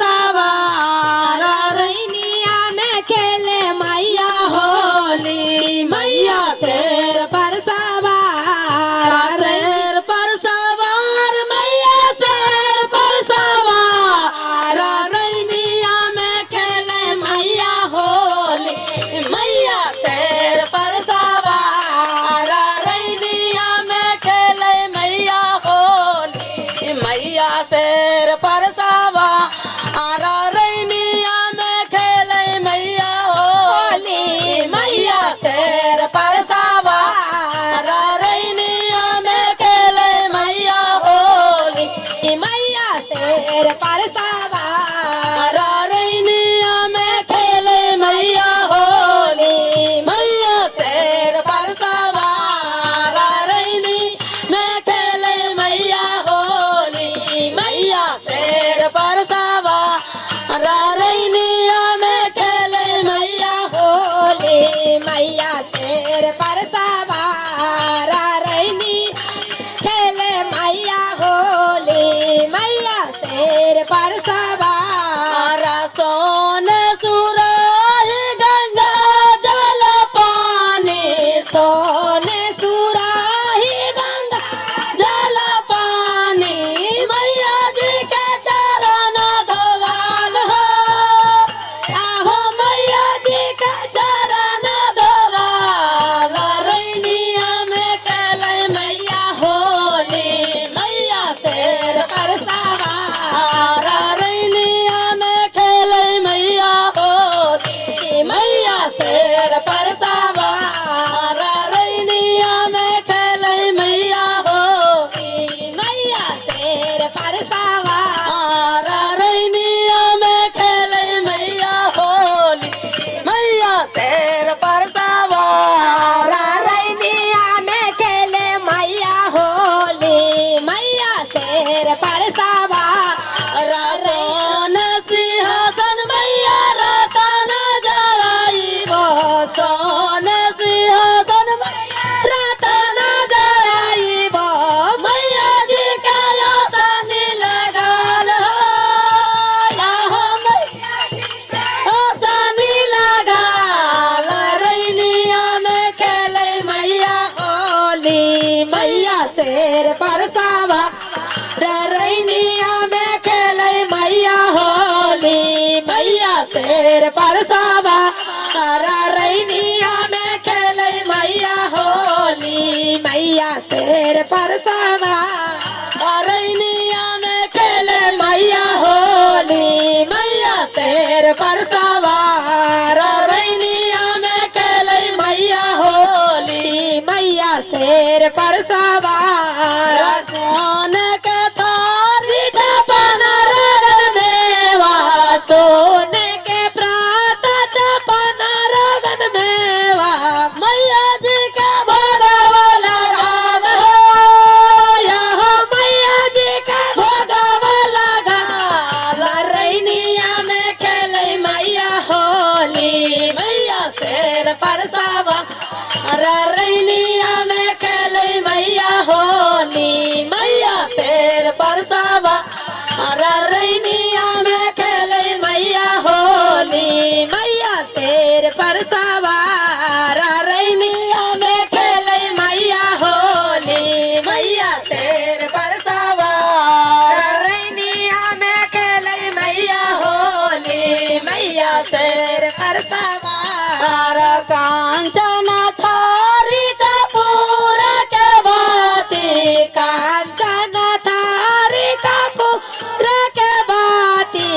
सवार रैनिया में खेले मैया होली मैया शेर पर सवार शेर पर सवार मैया शेर पर सवार रैनिया में खेले मैया होली मैया शेर पर सवार रैनिया में खेले मैया होली मैया शेर पर सवार रैनिया में खेले मैया होली मैया शेर पर सवार रैनिया में खेले मैया होली मैया शेर पर सवार रैनिया में खेले मैया होली मैया शेर पर सवार रैनी में खेले मैया होली मैया शेर पर सवार रैनिया में खेले मैया होली मैया शेर पर सवार रैनी खेले मैया होली मैया शेर पर सवार सोन सुराही गंगा जल पानी सोन सुराही गंगा जल पानी मैया जी के चरण धोवाल हो आहो मैया जी के चरण धोवाल रैनिया में खेले मैया होली मैया शेर पर सवार रैनिया में खेले मैया होली मैया शेर पर सवार रैनिया में खेले मैया होली मैया शेर पर सवार रैनिया में खेले मैया होली मैया शेर पर सवार रैनिया में खेले मैया होली मैया शेर पर सवार रतन सिंहासन मैया रतन जराई वो सोन सिंहासन रतन जराई वो मैया जी का आसन लगाल हो आहो मैया जी का आसन लगाल रैनिया में खेले मैया होली मैया शेर पर सवार रैनिया में खेले मैया होली मैया शेर पर सवार रैनिया में खेले मैया होली मैया शेर पर सवार रैनिया में खेले मैया होली मैया शेर पर सवार रैनिया में खेले मैया होली मैया शेर पर सवार सोन के थारी छपन रगन मेवा सोने के प्रात छपन रगन मेवा मैया जी का भोगवा लगाव हो यहाँ मैया जी का भोगवा लगाव रैनिया में खेले मैया होली मैया शेर पर सवार रैनिया में खेले मैया होली मैया शेर पर सवार रैनिया में खेले मैया होली मैया शेर पर सवार रैनिया में खेले मैया होली मैया शेर पर सवार रैनिया में खेले मैया होली मैया शेर पर सवार कांचन थारी कपूर के बाती कांचन थारी कपूर के बाती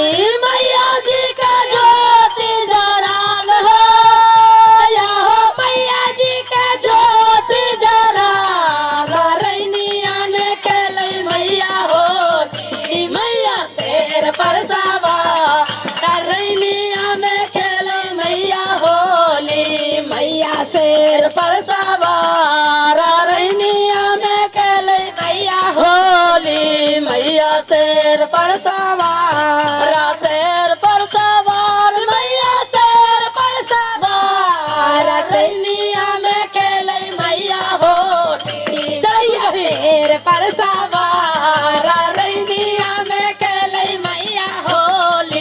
मैया जी का ज्योति जलाल हो यहाँ मैया जी का ज्योति जलाल रैनिया में खेले मैया होली मैया शेर पर सवार रैनिया में खेले मैया होली मैया शेर पर सवार रैनिया में खेले मैया होली मैया शेर पर सवार शेर पर सवार मैया शेर पर सवार रैनिया में खेले मैया होली जय शेर पर सवार रैनिया में खेले मैया होली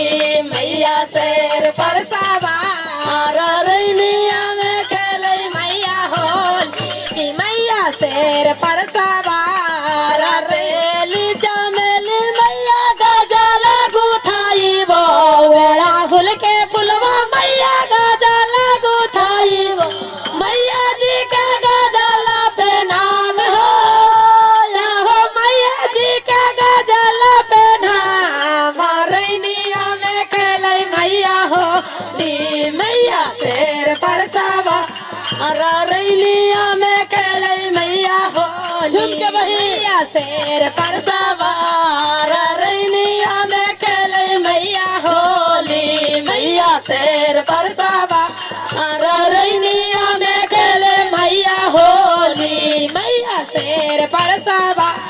होली मैया शेर पर सवार रैनिया में खेले मैया होली मैया शेर पर सवार रैनिया में खेले मैया होली मैया शेर पर सवार रैनिया में खेले मैया होली मैया शेर पर सवार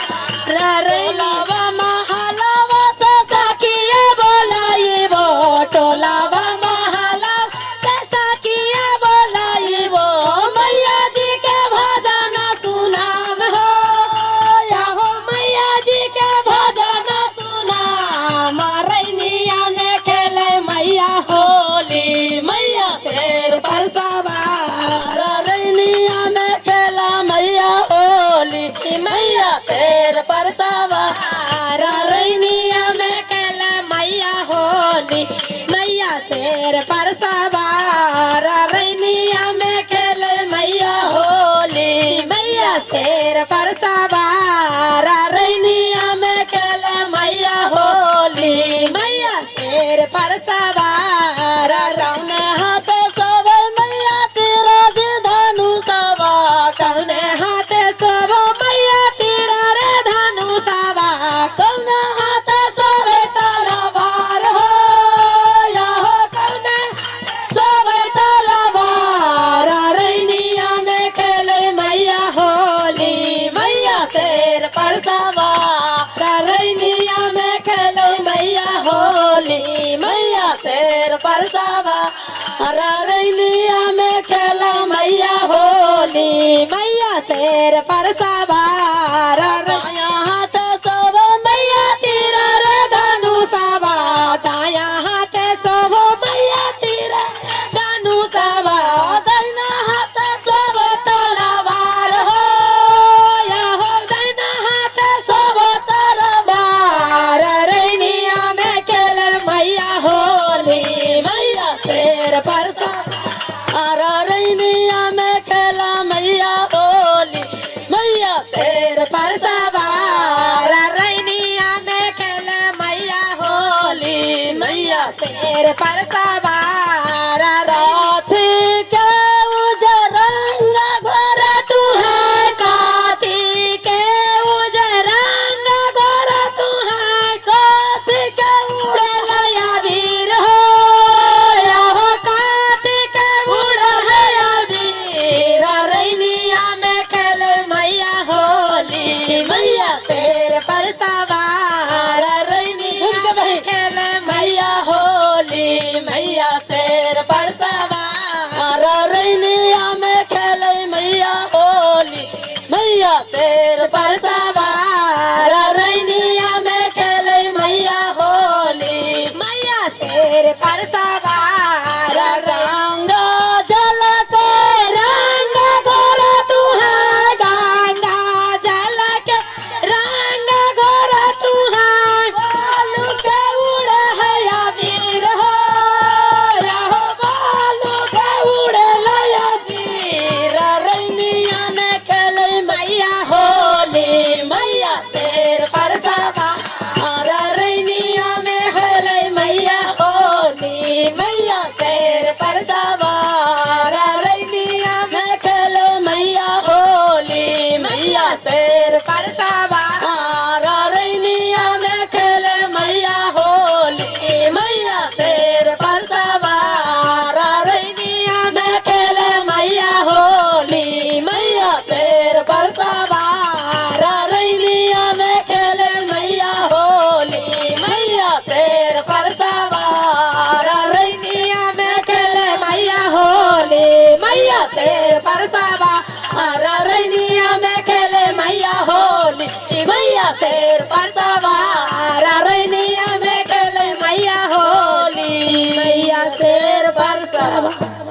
रैलावा महलावा से सखिया बोलाई वो टोलावा महला से सखिया बोलाई वो मैया जी के भजन सुनाम हो या हो मैया जी के भजन सुनाम रैनिया में खेले मैया होली मैया शेर पर सवार रैनिया में खेला मैया होली मैया शेर पर सवार रैनिया में खेले मैया होली मैया शेर पर सवार रैनिया में खेले मैया होली मैया शेर पर सवार रैनिया में खेले मैया होली मैया शेर पर सवार रौने हाथ सब मैया तेरा धनु सवा कौने हाथ सब मैया तेरा रे धनु सवा कौने हाथ सब तलवार हो या हो कौने सब तलवार रैनिया में खेले मैया होली मैया शेर पर सवार रैनिया में खेले मैया होली मैया शेर पर सवार रैनिया में खेले मैया होली मैया शेर पर सवार दाया हाथ सब मैया तेरा रे धनु सवा दाया हाथ सब मैया तेरा धनु सवा दाहिना हाथ सब तलवार हो या हो दाहिना हाथ सब तलवार रैनिया में खेले मैया होली मैया शेर पर सवार रैनिया में खेला मैया होली मैया शेर पर सवार रैनिया में खेले मैया होली मैया शेर पर सवार रात के उजरंग घर तू है काती के उजरंग घर तू है काती के उड़लया वीर हो या हो काती के उड़लया वीर रैनिया में खेले मैया होली मैया शेर पर सवार रैनिया में खेले मैया होली मैया शेर पर सवार रैनिया में खेले मैया होली मैया शेर पर सवार रैनिया में खेले मैया होली मैया शेर पर सवार गंगा जल के रंग गोर तू है गंगा जल के रंग गोर तू है बालू के उड़े है या वीर हो रहो बालू के उड़े लया वीर रैनिया में खेले मैया होली मैया शेर पर सवार रैनिया में खेले मैया होली मैया शेर पर सवार रैनिया में खेले मैया होली मैया शेर पर सवार रैनिया में खेले मैया होली मैया शेर पर सवार रैनिया में खेले मैया होली मैया शेर पर सवार रैनिया में खेले मैया होली मैया शेर पर सवार रैनिया में खेले मैया होली मैया शेर पर सवार रैनिया में खेले मैया होली मैया शेर पर सवार रैनिया में खेले मैया होली मैया शेर पर सवार